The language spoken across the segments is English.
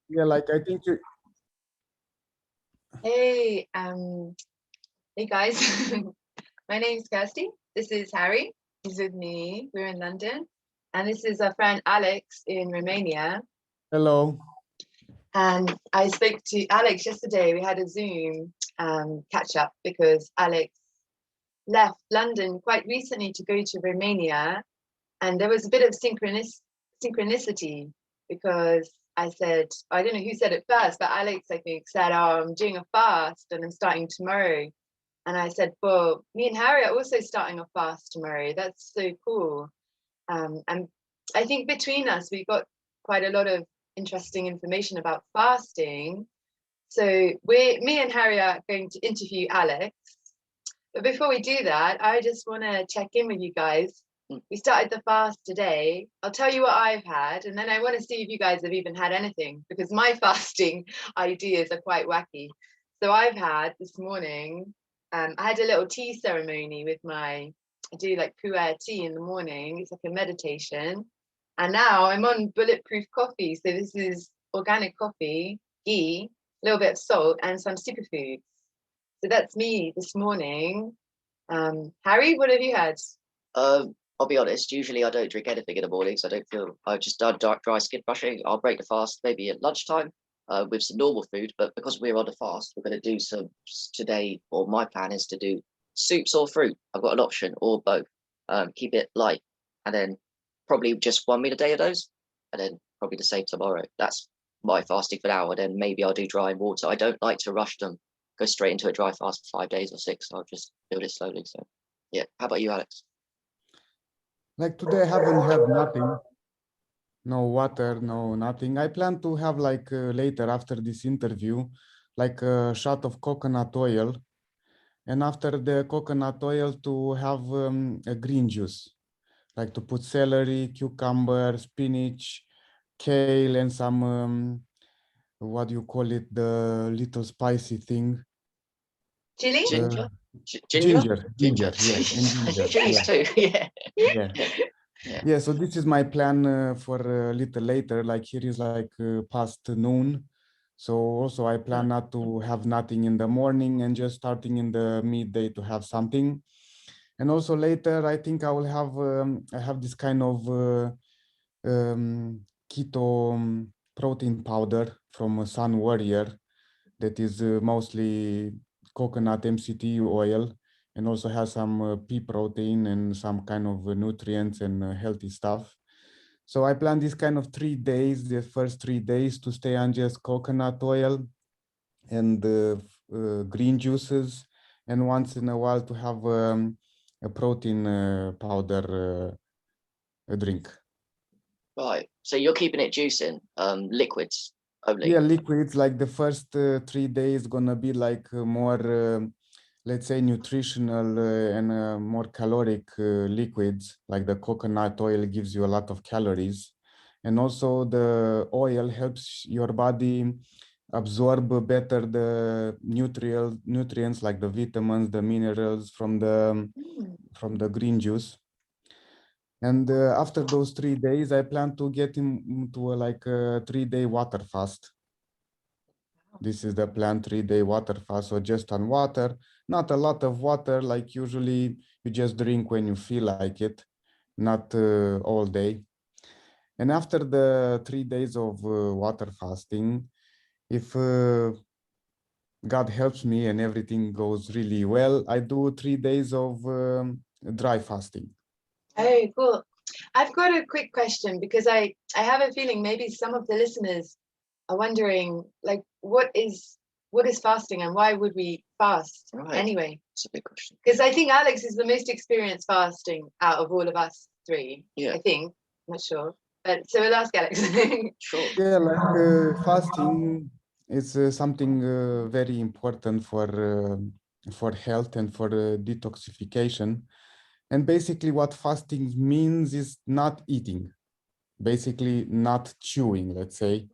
Yeah, like I think you. Hey, hey guys. My name's Kirsty. This is Harry. He's with me. We're in London. And this is our friend Alex in Romania. Hello. And I spoke to Alex yesterday. We had a Zoom catch up because Alex left London quite recently to go to Romania. And there was a bit of synchronicity because I said, I don't know who said it first, but Alex, I think, said, oh, I'm doing a fast and I'm starting tomorrow. And I said, well, me and Harry are also starting a fast tomorrow. That's so cool. And I think between us, we got quite a lot of interesting information about fasting. So me and Harry are going to interview Alex. But before we do that, I just want to check in with you guys. We started the fast today. I'll tell you what I've had, and then I want to see if you guys have even had anything, because my fasting ideas are quite wacky. So I've had this morning, I had a little tea ceremony with I do like pu'er tea in the morning. It's like a meditation. And now I'm on bulletproof coffee. So this is organic coffee, ghee, a little bit of salt, and some superfoods. So that's me this morning. Harry, what have you had? I'll be honest, usually I don't drink anything in the mornings. I've just done dry skin brushing. I'll break the fast maybe at lunchtime with some normal food. But because we're on a fast, we're going to do some today, or my plan is to do soups or fruit. I've got an option, or both. Keep it light. And then probably just 1 meal a day of those. And then probably the same tomorrow. That's my fasting for now. And then maybe I'll do dry and water. I don't like to rush them, go straight into a dry fast for 5 days or 6. I'll just build it slowly. So yeah. How about you, Alex? Like today, I haven't had nothing. No water, no nothing. I plan to have like later after this interview, like a shot of coconut oil. And after the coconut oil to have a green juice, like to put celery, cucumber, spinach, kale, and some, what do you call it? The little spicy thing. Chili? Ginger? Ginger, yes, and ginger, Chilies too, yeah. yeah. Yeah, so this is my plan for a little later, like here is like past noon. So also I plan not to have nothing in the morning and just starting in the midday to have something. And also later, I think I will have, I have this kind of keto protein powder from Sun Warrior that is mostly coconut MCT oil and also has some pea protein and some kind of nutrients and healthy stuff. So I plan this kind of 3 days, the first 3 days to stay on just coconut oil and green juices, and once in a while to have a protein powder drink. Right. So you're keeping it juicing, liquids only. Yeah, liquids, like the first 3 days gonna be like more, let's say nutritional and more caloric liquids, like the coconut oil gives you a lot of calories. And also the oil helps your body absorb better the nutrients like the vitamins, the minerals from the green juice. And after those 3 days, I plan to get into like a 3-day water fast. This is the plan, 3-day water fast. So just on water, not a lot of water, like usually you just drink when you feel like it, not all day. And after the 3 days of water fasting, if God helps me and everything goes really well, I do 3 days of dry fasting. Oh, cool. I've got a quick question because I have a feeling maybe some of the listeners are wondering, like, what is fasting and why would we fast anyway? It's a big question. Because I think Alex is the most experienced fasting out of all of us three. Yeah. I think. I'm not sure. But so we'll ask Alex. Sure. Yeah, like fasting is something very important for health and for detoxification. And basically what fasting means is not eating, basically not chewing, let's say.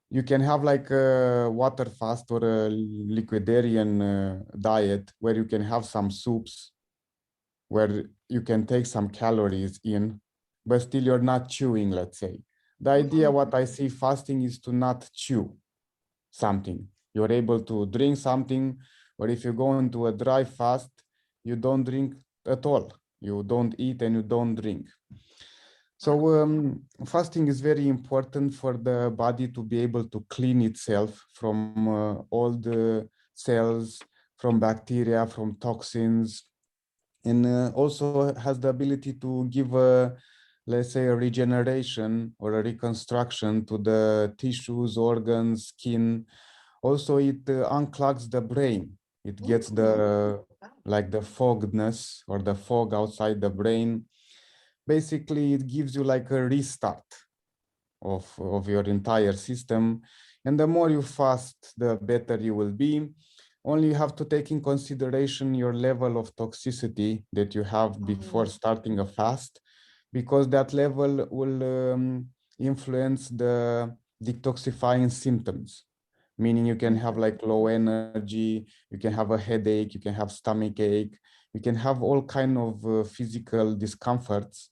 You can have like a water fast or a liquidarian diet where you can have some soups, where you can take some calories in, but still you're not chewing, let's say. The idea, what I see fasting is to not chew something. You're able to drink something, or if you go into a dry fast, you don't drink at all. You don't eat and you don't drink. So fasting is very important for the body to be able to clean itself from all the cells, from bacteria, from toxins, and also has the ability to give a, let's say, a regeneration or a reconstruction to the tissues, organs, skin. Also, it unclogs the brain. It gets the like the fogness or the fog outside the brain. Basically, it gives you like a restart of your entire system. And the more you fast, the better you will be. Only you have to take in consideration your level of toxicity that you have before starting a fast, because that level will influence the detoxifying symptoms. Meaning you can have like low energy, you can have a headache, you can have stomach ache, you can have all kind of physical discomforts.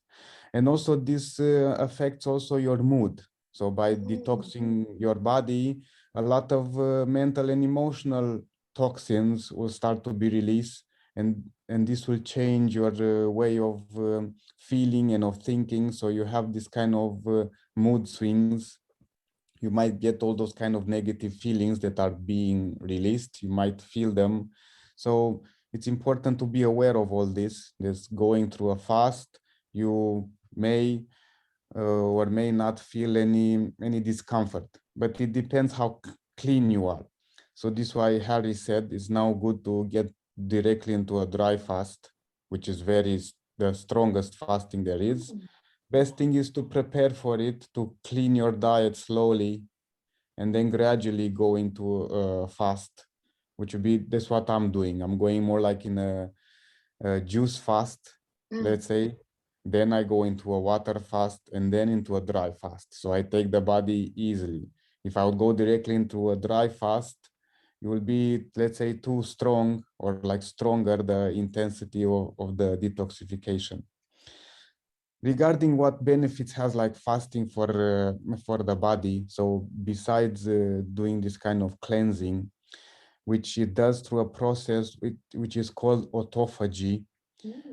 And also this affects also your mood. So by detoxing your body, a lot of mental and emotional toxins will start to be released, and this will change your way of feeling and of thinking. So you have this kind of mood swings. You might get all those kind of negative feelings that are being released. You might feel them. So it's important to be aware of all this. This going through a fast, you may or may not feel any discomfort, but it depends how clean you are. So this is why Harry said it's now good to get directly into a dry fast, which is the strongest fasting there is. Best thing is to prepare for it, to clean your diet slowly, and then gradually go into a fast, which would be, that's what I'm doing. I'm going more like in a juice fast, let's say. Then I go into a water fast and then into a dry fast. So I take the body easily. If I would go directly into a dry fast, it will be, let's say, too strong, or like stronger the intensity of the detoxification. Regarding what benefits has like fasting for the body, so besides doing this kind of cleansing, which it does through a process which is called autophagy,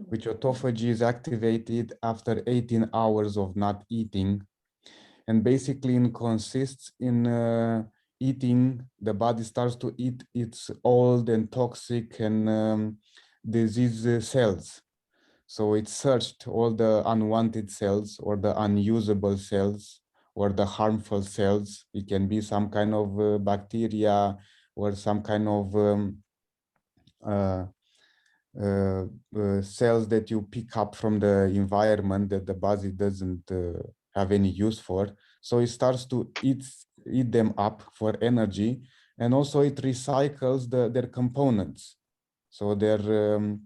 which autophagy is activated after 18 hours of not eating, and basically it consists in eating. The body starts to eat its old and toxic and disease cells. So it searched all the unwanted cells or the unusable cells or the harmful cells. It can be some kind of bacteria or some kind of uh, cells that you pick up from the environment that the body doesn't have any use for. So it starts to eat them up for energy, and also it recycles their components. So they're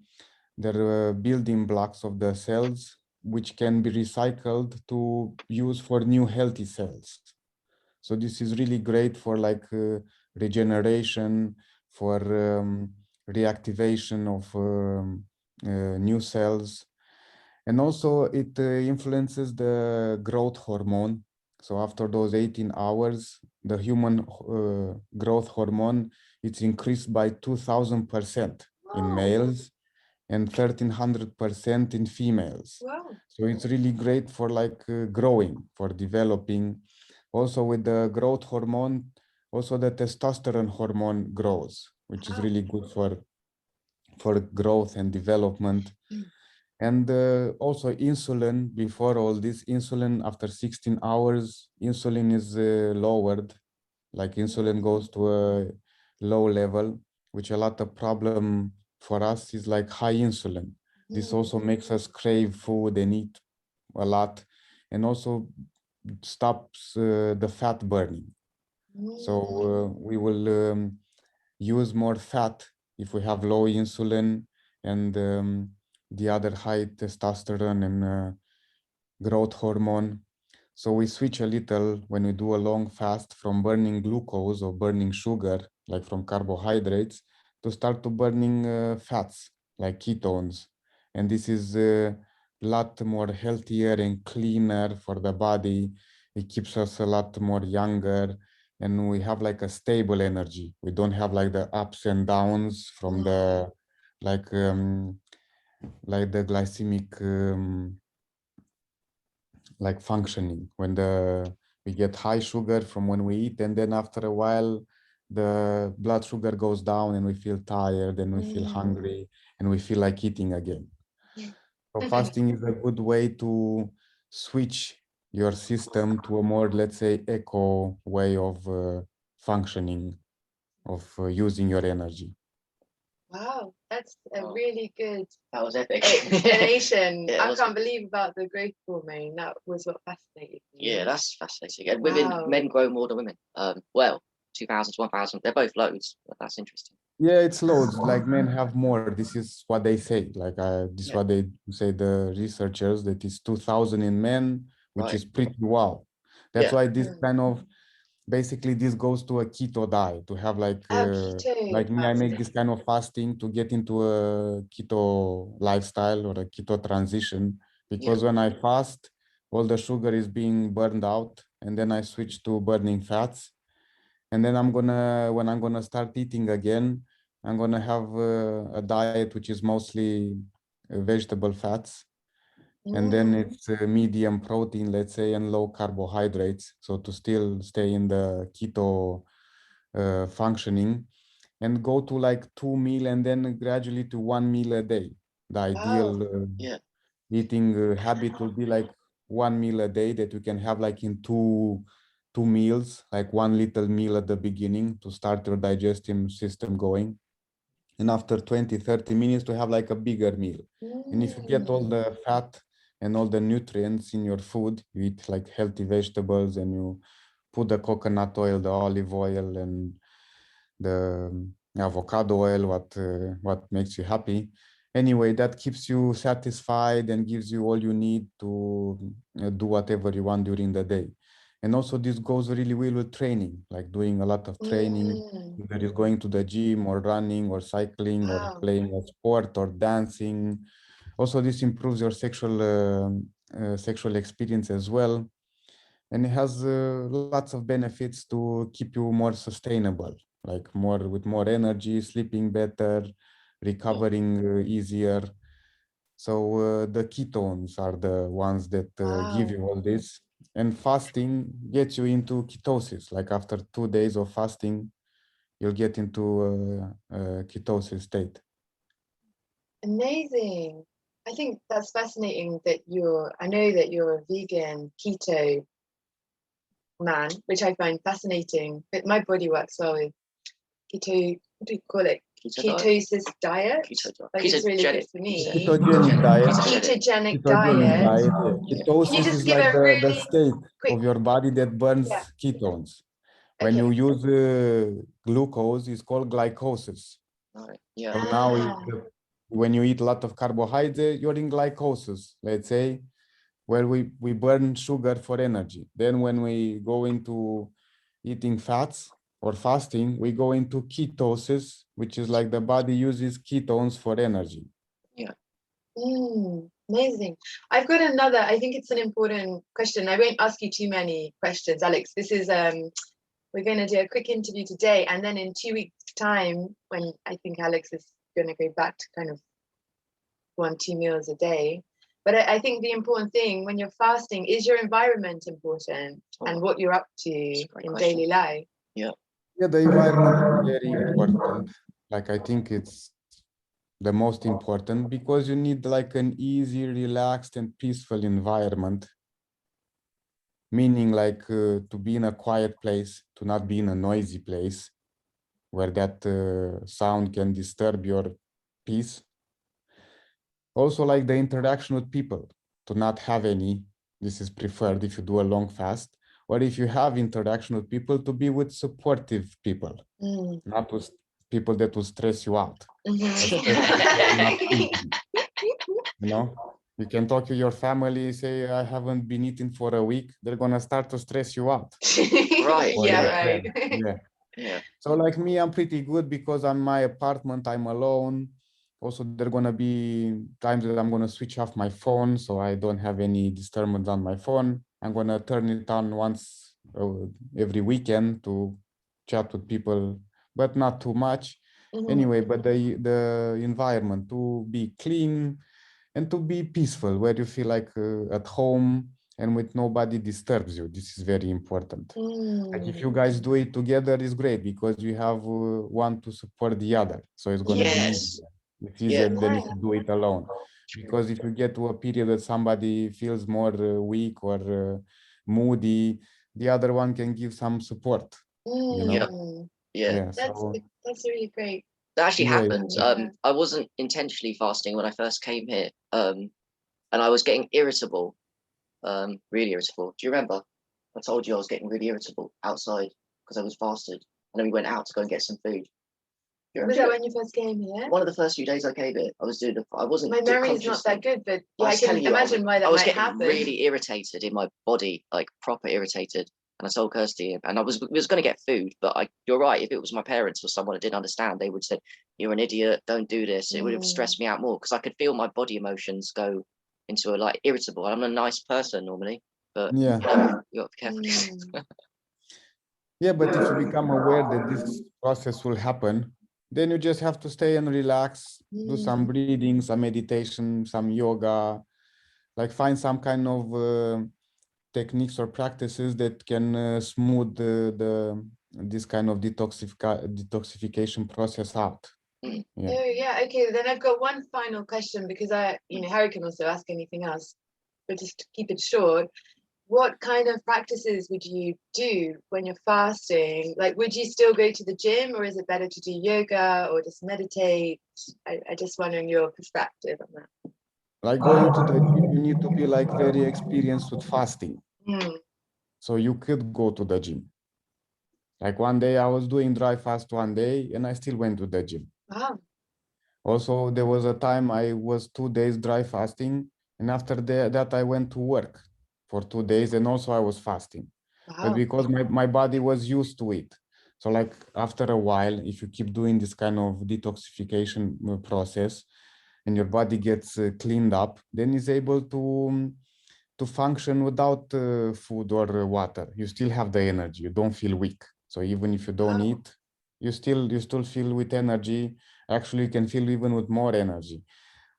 building blocks of the cells, which can be recycled to use for new healthy cells. So this is really great for like regeneration, for reactivation of new cells. And also it influences the growth hormone. So after those 18 hours, the human growth hormone, it's increased by 2000% in males and 1300% in females. Wow. So it's really great for like growing, for developing. Also with the growth hormone, also the testosterone hormone grows, which is really good for growth and development. And also insulin, before all this, insulin after 16 hours, insulin is lowered, like insulin goes to a low level, which a lot of problem for us is like high insulin. This also makes us crave food and eat a lot, and also stops the fat burning. So we will use more fat if we have low insulin and the other high testosterone and growth hormone. So we switch a little when we do a long fast from burning glucose or burning sugar, like from carbohydrates, to start to burning fats, like ketones. And this is a lot more healthier and cleaner for the body. it keeps us a lot more younger, and we have like a stable energy. We don't have like the ups and downs from the like the glycemic like functioning, when we get high sugar from when we eat, and then after a while the blood sugar goes down and we feel tired and we feel hungry and we feel like eating again. So fasting is a good way to switch your system to a more, let's say, eco way of functioning, of using your energy. Wow, that's a really good That was epic. explanation. Yeah, I can't believe about the growth hormone. That was what fascinated me. Yeah, that's fascinating. And women, Wow. men grow more than women. Well, 2000 to 1000, they're both loads, but that's interesting. Yeah, it's loads. Like men have more. This is what they say. Like this is Yeah. what they say, the researchers, that is 2000 in men, which Right. is pretty wow. That's Yeah. why this kind of, basically this goes to a keto diet, to have like Keto me, I make fasting. this kind of fasting to get into a keto lifestyle or a keto transition, because when I fast, all the sugar is being burned out, and then I switch to burning fats. And then when I'm gonna start eating again, I'm gonna have a diet which is mostly vegetable fats, and then it's medium protein, let's say, and low carbohydrates, so to still stay in the keto functioning, and go to like 2 meal and then gradually to 1 meal a day. The ideal eating habit will be like 1 meal a day, that you can have like in two meals, like one little meal at the beginning to start your digestive system going, and after 20-30 minutes to have like a bigger meal. And if you get all the fat and all the nutrients in your food, you eat like healthy vegetables, and you put the coconut oil, the olive oil, and the avocado oil, what makes you happy. Anyway, that keeps you satisfied and gives you all you need to do whatever you want during the day. And also this goes really well with training, like doing a lot of training, whether it's going to the gym or running or cycling or playing a sport or dancing. Also, this improves your sexual experience as well. And it has lots of benefits to keep you more sustainable, like with more energy, sleeping better, recovering easier. So the ketones are the ones that give you all this. And fasting gets you into ketosis. Like after 2 days of fasting, you'll get into a ketosis state. Amazing. I think that's fascinating that I know that you're a vegan keto man, which I find fascinating. But my body works well with keto, what do you call it? Ketosis diet. Like it's really good for me. Ketogenic diet. Ketogenic diet. Ketosis Can you just is give like a really the state quick? of your body that burns ketones. When you use glucose, it's called glycosis. Right. Yeah. So now when you eat a lot of carbohydrate, you're in glycosis, let's say, where we burn sugar for energy. Then when we go into eating fats or fasting, we go into ketosis, which is like the body uses ketones for energy. Yeah. Amazing. I've got another, I think it's an important question. I won't ask you too many questions, Alex. This is, we're going to do a quick interview today, and then in 2 weeks' time, when I think Alex is going to go back to kind of 1-2 meals a day. But I think the important thing when you're fasting is your environment important and what you're up to in daily life. Yeah. Yeah, the environment is very important. Like I think it's the most important, because you need like an easy, relaxed and peaceful environment. Meaning like to be in a quiet place, to not be in a noisy place where that sound can disturb your peace. Also like the interaction with people, to not have any. This is preferred if you do a long fast, or if you have interaction with people, to be with supportive people, not with people that will stress you out. You know, you can talk to your family, say, I haven't been eating for a week. They're going to start to stress you out. Right. Right. Yeah. So like me, I'm pretty good because I'm in my apartment, I'm alone. Also, there are going to be times that I'm going to switch off my phone, so I don't have any disturbance on my phone. I'm gonna turn it on once every weekend to chat with people, but not too much. Anyway, but the environment to be clean and to be peaceful, where you feel like at home and with nobody disturbs you. This is very important. Like if you guys do it together, it's great because you have one to support the other. So it's going to be easier. It's easier than if you do it alone. Because if you get to a period that somebody feels more weak or moody, the other one can give some support. You know? Yeah. That's really great. That actually happened. I wasn't intentionally fasting when I first came here, and I was getting irritable, really irritable. Do you remember? I told you I was getting really irritable outside because I was fasted, and then we went out to go and get some food. Was that when you first came here? One of the first few days I came here, I was doing. I wasn't. My memory is not that good, but yeah, I can imagine why that might happen. I was getting really irritated in my body, like proper irritated. And I told Kirsty, and I was going to get food, but you're right. If it was my parents or someone that didn't understand, they would say, "You're an idiot. Don't do this." It would have stressed me out more because I could feel my body emotions go into a like irritable. I'm a nice person normally, but yeah, you got to be careful. Yeah, but if you become aware that this process will happen, then you just have to stay and relax, do some breathing, some meditation, some yoga, like find some kind of techniques or practices that can smooth this kind of detoxification process out. Yeah. Oh yeah, okay, then I've got one final question because Harry can also ask anything else, but just to keep it short, what kind of practices would you do when you're fasting? Like, would you still go to the gym, or is it better to do yoga or just meditate? I just wondering your perspective on that. Like going to the gym, you need to be like very experienced with fasting. So you could go to the gym. Like one day I was doing dry fast one day and I still went to the gym. Wow. Also, there was a time I was 2 days dry fasting, and after that I went to work for 2 days, and also I was fasting. Wow. But because my body was used to it. So like after a while, if you keep doing this kind of detoxification process and your body gets cleaned up, then it's able to function without food or water. You still have the energy, you don't feel weak. So even if you don't eat, you still feel with energy. Actually, you can feel even with more energy.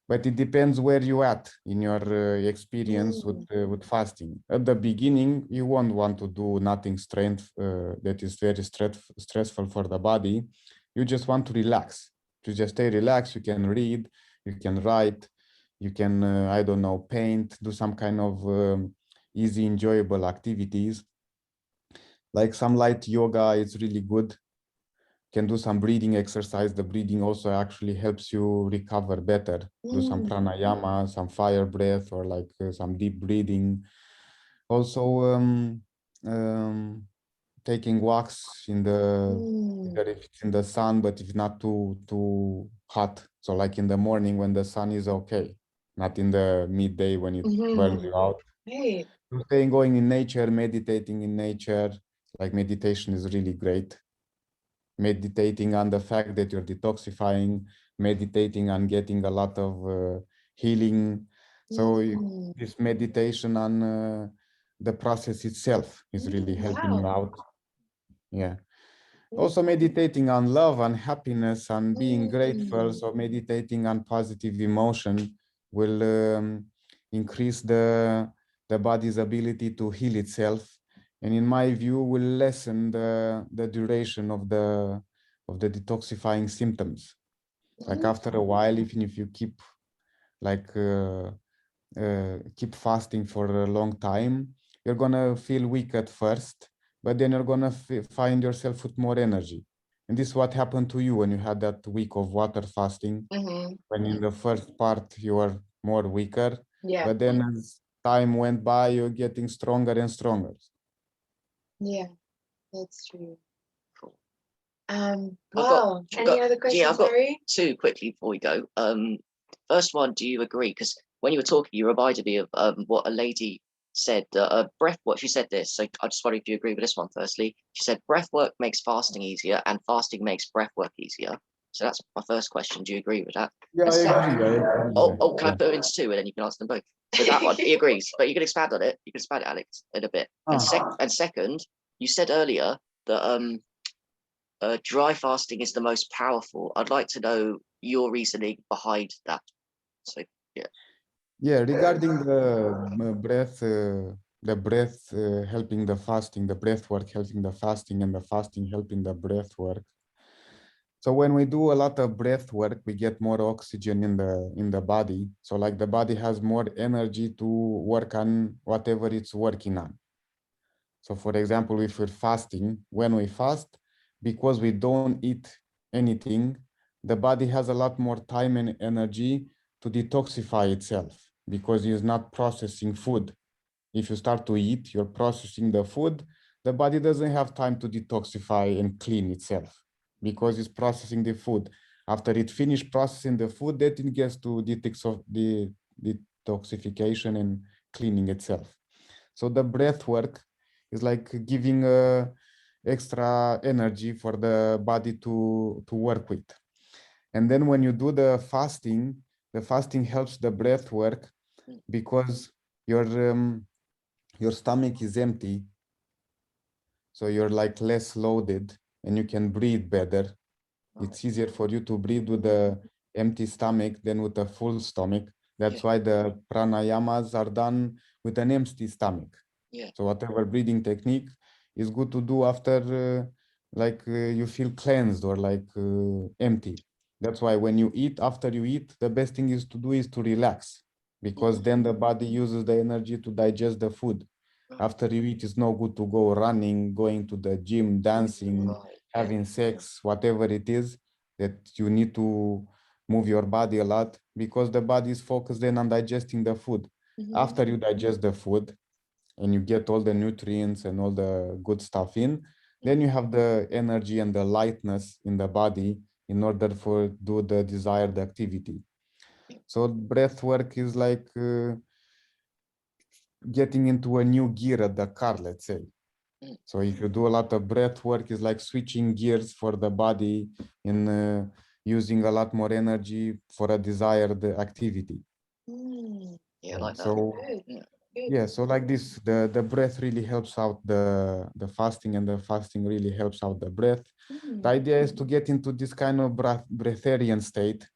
But it depends where you at in your experience with fasting. At the beginning, you won't want to do nothing that is very stressful for the body. You just want to relax. To just stay relaxed, you can read, you can write, you can, I don't know, paint, do some kind of easy, enjoyable activities. Like some light yoga is really good. Can do some breathing exercise. The breathing also actually helps you recover better. Do some pranayama, some fire breath, or like some deep breathing. Also, taking walks in either if it's in the sun, but if not too hot. So like in the morning when the sun is okay, not in the midday when it burns you out. Hey. So staying going in nature, meditating in nature, like meditation is really great. Meditating on the fact that you're detoxifying, meditating on getting a lot of healing. So this meditation on the process itself is really helping you out. Yeah. Also meditating on love, on happiness, on being grateful. So meditating on positive emotion will increase the body's ability to heal itself, and in my view will lessen the duration of the detoxifying symptoms. Like after a while, even if you keep keep fasting for a long time, you're gonna feel weak at first, but then you're gonna find yourself with more energy. And this is what happened to you when you had that week of water fasting. When in the first part you were more weaker, but then as time went by, you're getting stronger and stronger. Yeah, that's true. Well, any other questions, I've got Harry? 2 quickly before we go. First one, do you agree? Because when you were talking, you reminded me of what a lady said. Breath work. She said this. So I just wonder if you agree with this one. Firstly, she said breath work makes fasting easier, and fasting makes breath work easier. So that's my first question. Do you agree with that? Yeah, I agree. I agree with that. Can I put it into two and then you can answer them both? So that one, he agrees, but you can expand on it. You can expand it, Alex, in a bit. And, second, you said earlier that dry fasting is the most powerful. I'd like to know your reasoning behind that. So Yeah, regarding the breath helping the fasting, the breath work helping the fasting, and the fasting helping the breath work. So when we do a lot of breath work, we get more oxygen in the body. So like the body has more energy to work on whatever it's working on. So for example, if we're fasting, when we fast, because we don't eat anything, the body has a lot more time and energy to detoxify itself because it's not processing food. If you start to eat, you're processing the food, the body doesn't have time to detoxify and clean itself because it's processing the food. After it finished processing the food, then it gets to detoxification and cleaning itself. So the breath work is like giving extra energy for the body to work with. And then when you do the fasting helps the breath work because your stomach is empty. So you're like less loaded and you can breathe better. It's easier for you to breathe with the empty stomach than with a full stomach. That's why the pranayamas are done with an empty stomach. So whatever breathing technique is good to do after you feel cleansed or empty. That's why when you eat, after you eat, the best thing is to do is to relax because then the body uses the energy to digest the food. After you eat, it's no good to go running, going to the gym, dancing, having sex, whatever it is that you need to move your body a lot because the body is focused then on digesting the food. After you digest the food and you get all the nutrients and all the good stuff in, then you have the energy and the lightness in the body in order for do the desired activity. So breath work is like getting into a new gear at the car, let's say. So if you do a lot of breath work, it's like switching gears for the body in using a lot more energy for a desired activity. Yeah, like that. So yeah, so like this, the breath really helps out the fasting, and the fasting really helps out the breath. The idea is to get into this kind of breatharian state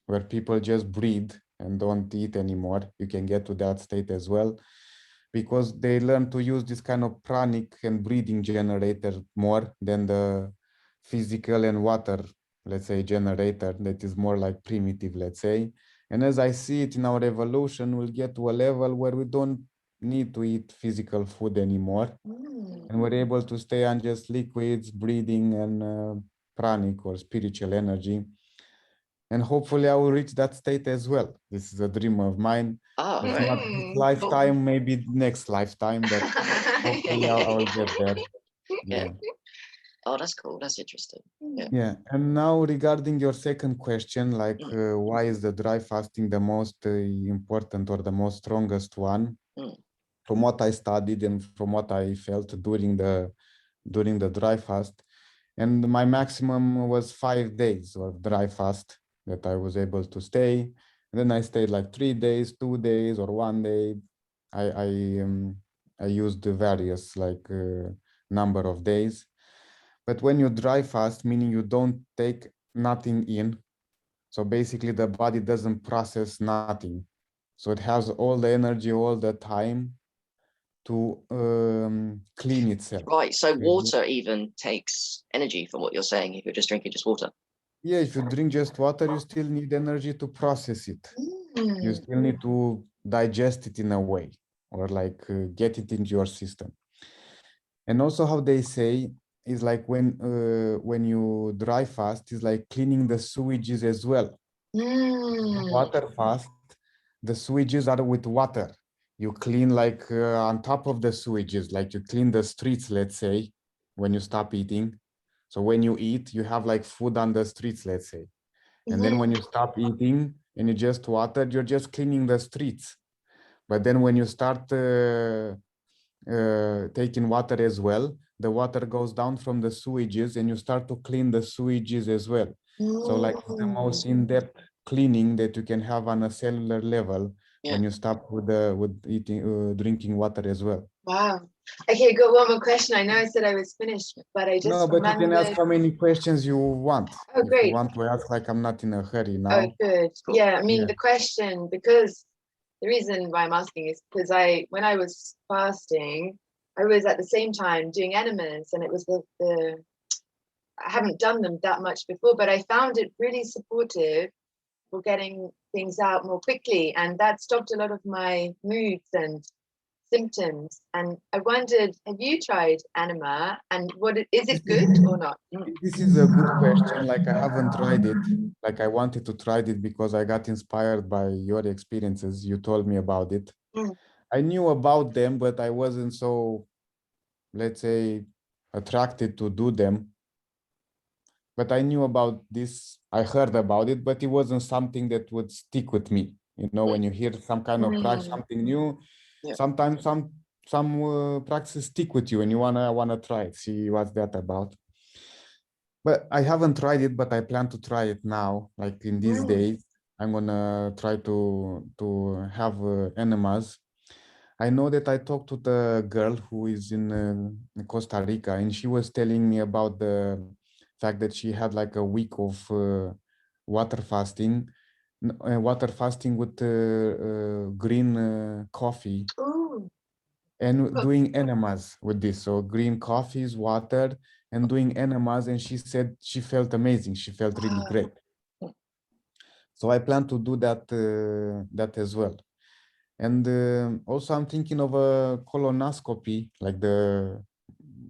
where people just breathe and don't eat anymore. You can get to that state as well, because they learn to use this kind of pranic and breathing generator more than the physical and water, let's say, generator that is more like primitive, let's say. And as I see it in our evolution, we'll get to a level where we don't need to eat physical food anymore. And we're able to stay on just liquids, breathing, and pranic or spiritual energy. And hopefully I will reach that state as well. This is a dream of mine. If not this lifetime, maybe next lifetime, but hopefully I will get there. Yeah. Oh, that's cool. That's interesting. Yeah. And now regarding your second question, why is the dry fasting the most important or the most strongest one? From what I studied and from what I felt during the dry fast, and my maximum was 5 days of dry fast that I was able to stay. And then I stayed like 3 days, 2 days, or 1 day. I used the various number of days. But when you dry fast, meaning you don't take nothing in, so basically the body doesn't process nothing. So it has all the energy all the time to clean itself. Right. So water even takes energy from what you're saying if you're just drinking just water. Yeah, if you drink just water, you still need energy to process it. You still need to digest it in a way, or get it into your system. And also how they say is like when you dry fast, is like cleaning the sewages as well. Water fast, the sewages are with water. You clean on top of the sewages, like you clean the streets, let's say, when you stop eating. So when you eat, you have like food on the streets, let's say. And then when you stop eating and you just water, you're just cleaning the streets. But then when you start taking water as well, the water goes down from the sewages and you start to clean the sewages as well. So like it's the most in-depth cleaning that you can have on a cellular level when you stop with eating, drinking water as well. Wow. Okay, got one more question. I know I said I was finished, but I just No, but you can ask remembered. how many questions you want. Oh, If you great. want to ask, like I'm not in a hurry Oh, now. good. Yeah, I mean, Yeah. the question, because the reason why I'm asking is because when I was fasting, I was at the same time doing enemas, and it was I haven't done them that much before, but I found it really supportive for getting things out more quickly, and that stopped a lot of my moods and symptoms. And I wondered, have you tried enema, and is it good or not? This is a good question. Like I haven't tried it. Like I wanted to try it because I got inspired by your experiences. You told me about it. Mm. I knew about them, but I wasn't so, let's say, attracted to do them. But I knew about this. I heard about it, but it wasn't something that would stick with me. You know, when you hear some kind of practice, something new, sometimes some practices stick with you, and you wanna try it, see what's that about. But I haven't tried it, but I plan to try it now. Like in these days, I'm gonna try to have enemas. I know that I talked to the girl who is in Costa Rica, and she was telling me about the fact that she had like a week of water fasting, water fasting with green coffee. Ooh. And doing enemas with this. So green coffees, water, and doing enemas. And she said she felt amazing. She felt really great. So I plan to do that as well. And also I'm thinking of a colonoscopy, like the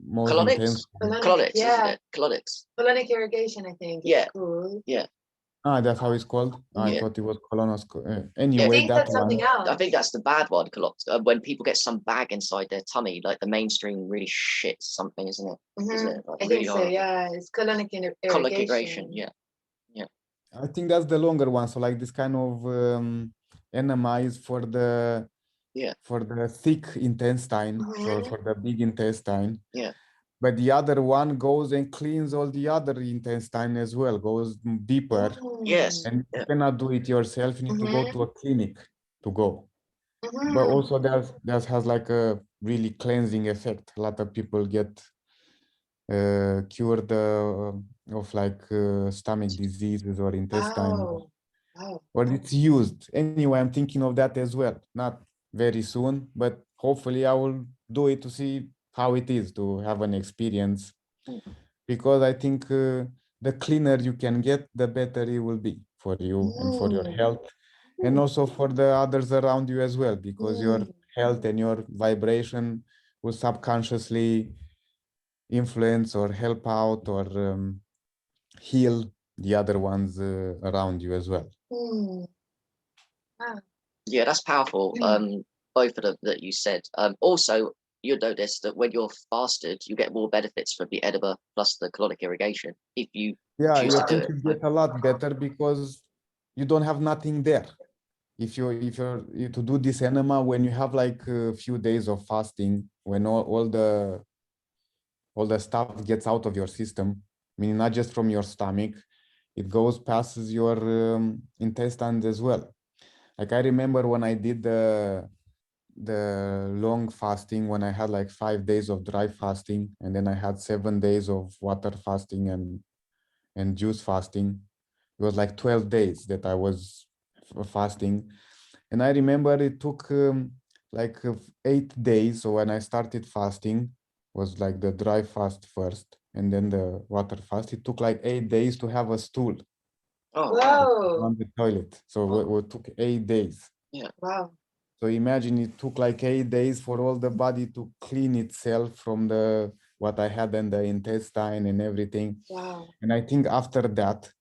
most intense. Colonics, isn't it? Colonics. Colonic irrigation, I think. Yeah. Cool. Yeah. Ah, that's how it's called. I thought it was colonoscopy. Anyway, I think that that's one. something else. I think that's the bad one. When people get some bag inside their tummy, like the mainstream really shits something, isn't it? Isn't it? Like I really think so. horrible. Yeah, it's colonic Colonic irrigation. irrigation. Yeah. I think that's the longer one. So like this kind of enema is for the thick intestine, so for the big intestine. Yeah. But the other one goes and cleans all the other intestine as well, goes deeper. Yes. And you cannot do it yourself. You need to go to a clinic to go. But also that has like a really cleansing effect. A lot of people get cured of like stomach diseases or intestine. Or it's used. Anyway, I'm thinking of that as well. Not very soon, but hopefully I will do it to see how it is to have an experience. Because I think the cleaner you can get, the better it will be for you and for your health. And also for the others around you as well, because your health and your vibration will subconsciously influence or help out or heal the other ones around you as well. Yeah, that's powerful. Both of them that you said. Also, you'll notice that when you're fasted, you get more benefits from the edema plus the colonic irrigation if you choose to do it. You get a lot better because you don't have nothing there. If you're to do this enema when you have like a few days of fasting, when all the stuff gets out of your system, meaning not just from your stomach, it passes your intestines as well. Like I remember when I did the long fasting, when I had like 5 days of dry fasting, and then I had 7 days of water fasting and juice fasting. It was like 12 days that I was fasting. And I remember it took like 8 days. So when I started fasting, was like the dry fast first, and then the water fast. It took like 8 days to have a stool. Oh, wow. On the toilet. So it took 8 days. Yeah. Wow. So imagine it took like 8 days for all the body to clean itself from what I had in the intestine and everything. Wow. And I think after that,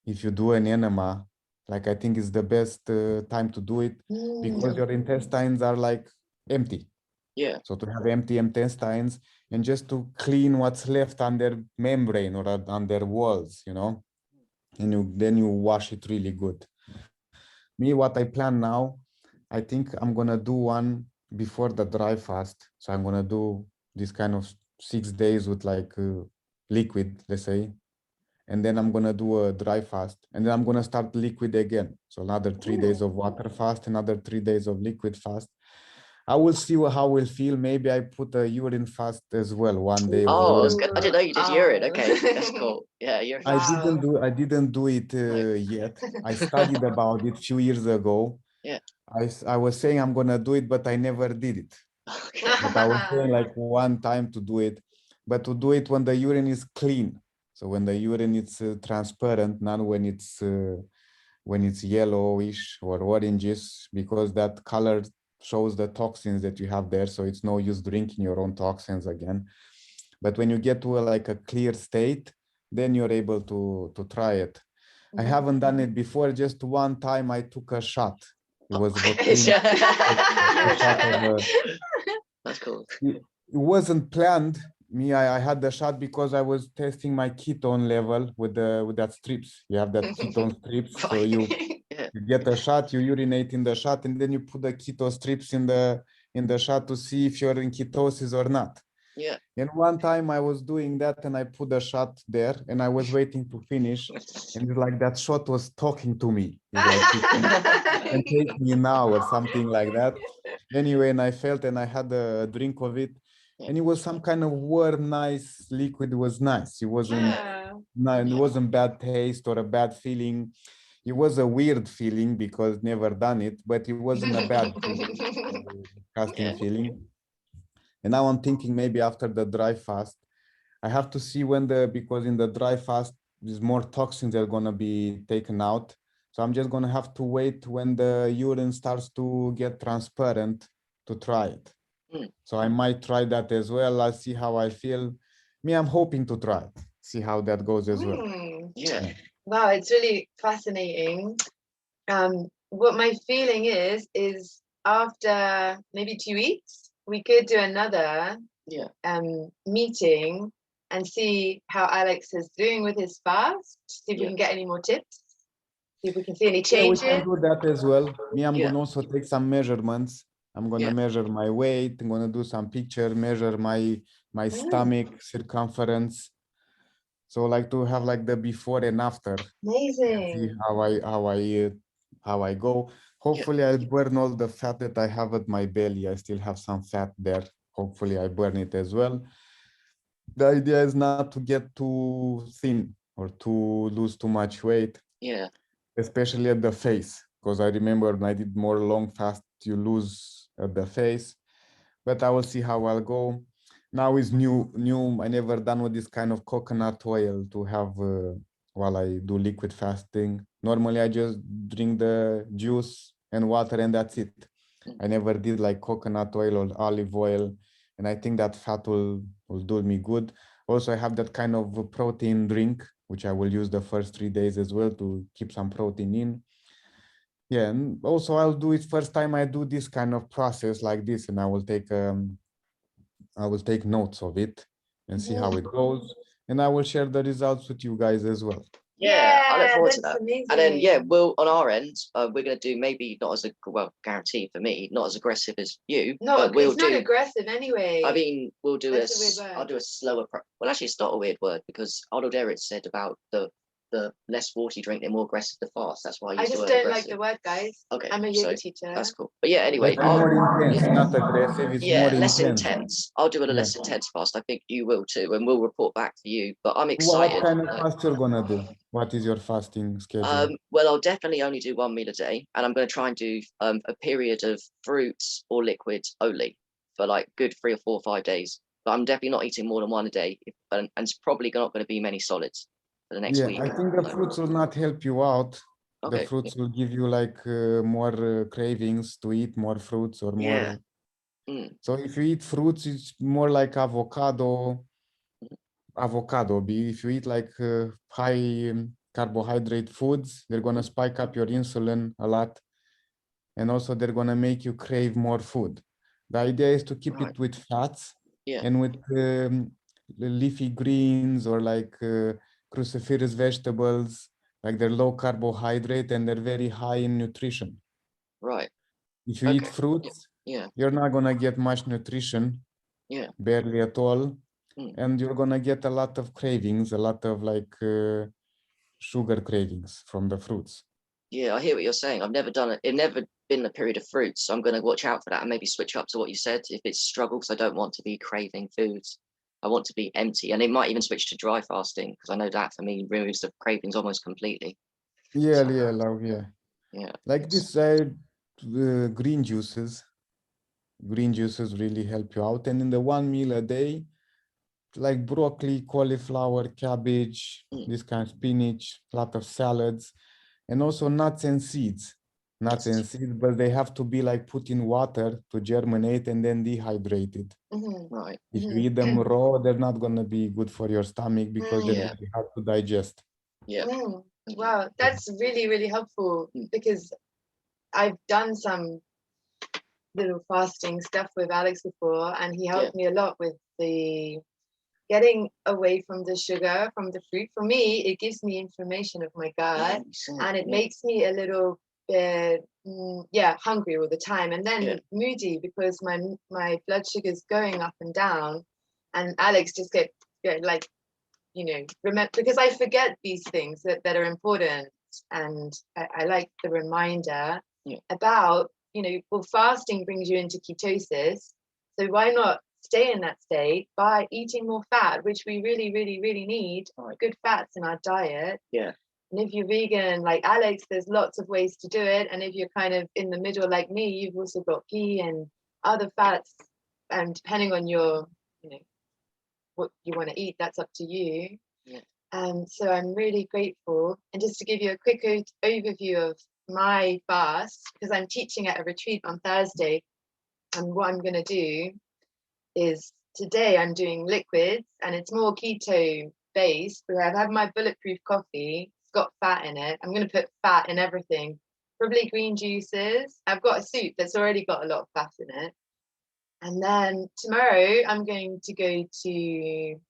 if you do an enema, like I think it's the best time to do it because your intestines are like empty. Yeah. So to have empty intestines and just to clean what's left on their membrane or on their walls, and then you wash it really good. Me, what I plan now, I think I'm gonna do one before the dry fast. So I'm gonna do this kind of 6 days with like liquid, let's say, and then I'm gonna do a dry fast, and then I'm gonna start liquid again. So another 3 days of water fast, another 3 days of liquid fast. I will see how we'll feel. Maybe I put a urine fast as well, 1 day of Oh, that's urine. good. I didn't know you did urine. Okay, that's cool. Yeah, urine. I Wow. didn't do it yet. I studied about it a few years ago. Yeah. I was saying I'm gonna do it, but I never did it. Okay. But I was saying like one time to do it, but to do it when the urine is clean. So when the urine is transparent, not when it's yellowish or oranges, because that color shows the toxins that you have there. So it's no use drinking your own toxins again. But when you get to like a clear state, then you're able to try it. I haven't done it before. Just one time I took a shot. It was vodka. That's cool. It wasn't planned. I had the shot because I was testing my ketone level with that strips. You have that ketone strips, so you get a shot, you urinate in the shot, and then you put the keto strips in the shot to see if you're in ketosis or not. Yeah. And one time I was doing that, and I put the shot there, and I was waiting to finish, and it's like that shot was talking to me. It's like, and take me now or something like that. Anyway, and I felt, and I had a drink of it, and it was some kind of warm, nice liquid. It was nice. It wasn't, it wasn't bad taste or a bad feeling. It was a weird feeling because never done it, but it wasn't a bad feeling, disgusting feeling. And now I'm thinking maybe after the dry fast, I have to see because in the dry fast, there's more toxins that are gonna be taken out. So I'm just gonna have to wait when the urine starts to get transparent to try it. So I might try that as well. I'll see how I feel. I'm hoping to try it, see how that goes as well. Yeah. Wow, it's really fascinating. What my feeling is after maybe 2 weeks, we could do another meeting and see how Alex is doing with his fast, see if we can get any more tips, see if we can see any changes. We can do that as well. I'm gonna also take some measurements. I'm gonna measure my weight. I'm gonna do some picture, measure my stomach circumference. So like to have like the before and after. Amazing. See how I go. Hopefully I burn all the fat that I have at my belly. I still have some fat there. Hopefully I burn it as well. The idea is not to get too thin or to lose too much weight. Yeah. Especially at the face, because I remember when I did more long fast, you lose at the face. But I will see how I'll go. Now is new. I never done with this kind of coconut oil to have while I do liquid fasting. Normally I just drink the juice and water and that's it. I never did like coconut oil or olive oil, and I think that fat will do me good. Also, I have that kind of protein drink, which I will use the first 3 days as well to keep some protein in. Yeah, and also I'll do it first time I do this kind of process like this, and I will take notes of it and see how it goes, and I will share the results with you guys as well. Yeah, I look forward to that. Amazing. And then we'll on our end, we're gonna do maybe not as guaranteed for me, not as aggressive as you. No, but we'll it's not aggressive anyway. I mean, we'll do That's a weird word. I'll do a slower. Well, actually, it's not a weird word because Arnold Ehret said about the less water you drink, the more aggressive the fast. That's why I use the word just don't aggressive. like the word, guys. Okay, I'm a yoga teacher. That's cool. But yeah, anyway, more intense, not aggressive. It's more less intense. intense. I'll do a less intense fast. I think you will too, and we'll report back to you. But I'm excited. What kind of fast you're gonna do? What is your fasting schedule? Well, I'll definitely only do 1 meal a day, and I'm going to try and do a period of fruits or liquids only for like good 3 or 4 or 5 days. But I'm definitely not eating more than 1 a day, and it's probably not going to be many solids for the next week. I think the fruits will not help you out. Okay. The fruits will give you like more cravings to eat more fruits or more. So if you eat fruits, it's more like avocado. If you eat like high carbohydrate foods, they're gonna spike up your insulin a lot, and also they're gonna make you crave more food. The idea is to keep it with fats and with leafy greens or like cruciferous vegetables, like they're low carbohydrate and they're very high in nutrition. Right. If you eat fruits, you're not gonna get much nutrition. Barely at all. and you're gonna get a lot of cravings, a lot of like sugar cravings from the fruits. Yeah, I hear what you're saying. I've never done it. It's never been a period of fruits, so I'm going to watch out for that and maybe switch up to what you said if it's struggle, because I don't want to be craving foods. I want to be empty, and it might even switch to dry fasting, because I know that for me removes the cravings almost completely. Yeah, So, yeah. Like this green juices really help you out. And in the one meal a day, like broccoli, cauliflower, cabbage, this kind of spinach, a lot of salads, and also nuts and seeds. Nuts and seeds, but they have to be like put in water to germinate and then dehydrated. Right. If you eat them raw, they're not going to be good for your stomach because they're very hard to digest. Yeah. Wow, that's really, really helpful, because I've done some little fasting stuff with Alex before, and he helped me a lot with the getting away from the sugar, from the fruit. For me, it gives me inflammation of my gut, and it makes me a little bit hungry all the time, and then moody, because my blood sugar is going up and down. And Alex just get like, you know, remember, because I forget these things that are important, and I like the reminder about, you know, well, fasting brings you into ketosis, so why not stay in that state by eating more fat, which we really, really, really need good fats in our diet. And if you're vegan like Alex, there's lots of ways to do it. And if you're kind of in the middle like me, you've also got pea and other fats, and depending on your, you know, what you want to eat, that's up to you. So I'm really grateful. And just to give you a quick overview of my fast, because I'm teaching at a retreat on Thursday, and what I'm going to do is today I'm doing liquids, and it's more keto based, but I've had my bulletproof coffee. It's got fat in it. I'm going to put fat in everything, probably green juices. I've got a soup that's already got a lot of fat in it. And then tomorrow I'm going to go to,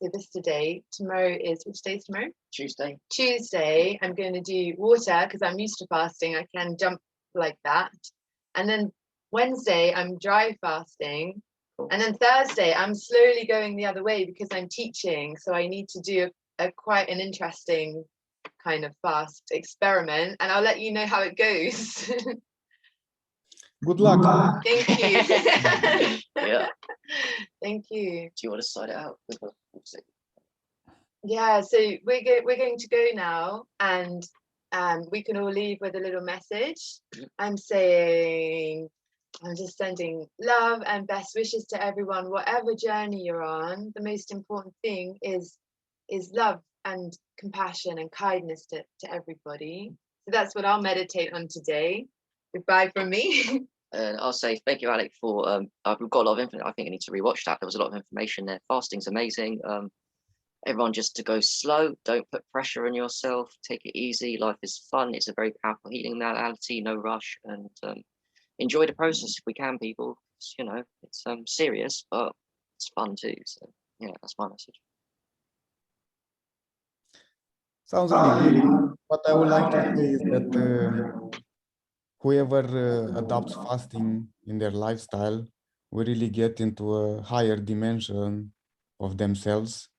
so this today, tomorrow is, which day is tomorrow? Tuesday, I'm going to do water, because I'm used to fasting. I can jump like that. And then Wednesday, I'm dry fasting. And then Thursday, I'm slowly going the other way because I'm teaching. So I need to do a quite an interesting kind of fast experiment. And I'll let you know how it goes. Good luck. Thank you. Yeah. Thank you. Do you want to sign it out? Yeah, so we're going to go now, and we can all leave with a little message. I'm just sending love and best wishes to everyone, whatever journey you're on. The most important thing is love and compassion and kindness to everybody. So that's what I'll meditate on today. Goodbye from me. And I'll say thank you, Alec, for I've got a lot of information. I think I need to rewatch that. There was a lot of information there. Fasting's amazing. Everyone just to go slow. Don't put pressure on yourself. Take it easy. Life is fun. It's a very powerful healing modality. No rush, and enjoy the process if we can, people. You know, it's serious, but it's fun too. So yeah, that's my message. Sounds really good. What I would like to say is that whoever adopts fasting in their lifestyle will really get into a higher dimension of themselves,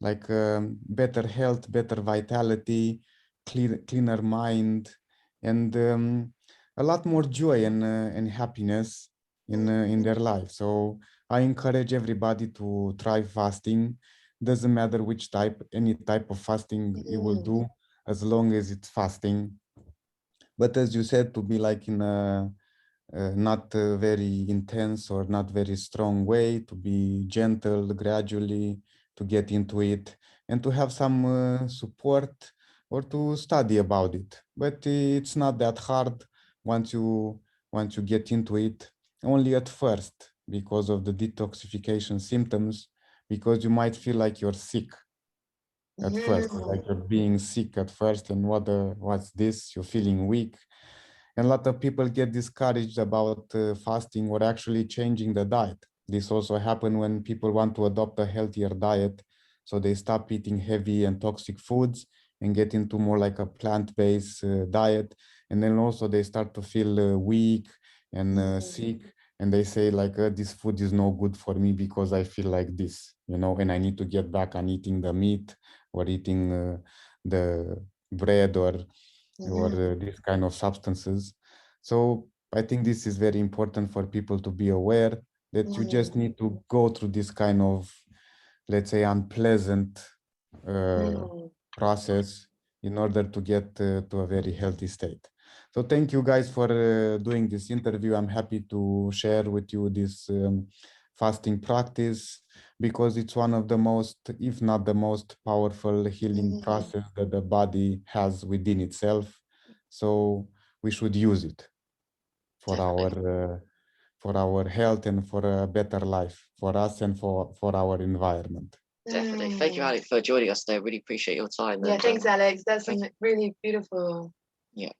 like better health, better vitality, cleaner mind, and a lot more joy and happiness in their life. So I encourage everybody to try fasting. Doesn't matter which type, any type of fasting you will do, as long as it's fasting. But as you said, to be like in a not very intense or not very strong way, to be gentle gradually, to get into it, and to have some support or to study about it. But it's not that hard once you get into it, only at first, because of the detoxification symptoms, because you might feel like you're sick at first, like you're being sick at first, and what's this? You're feeling weak. And a lot of people get discouraged about fasting or actually changing the diet. This also happens when people want to adopt a healthier diet. So they stop eating heavy and toxic foods and get into more like a plant-based diet. And then also they start to feel weak and sick. and they say like, this food is no good for me because I feel like this, you know, and I need to get back on eating the meat or eating the bread or this kind of substances. So I think this is very important for people to be aware that you just need to go through this kind of, let's say, unpleasant process in order to get to a very healthy state. So thank you guys for doing this interview. I'm happy to share with you this fasting practice, because it's one of the most, if not the most powerful healing process that the body has within itself. So we should use it for our health and for a better life for us and for our environment. Definitely. Thank you, Alex, for joining us today. I really appreciate your time. Yeah, and, thanks, Alex. That's thank really beautiful. Yeah.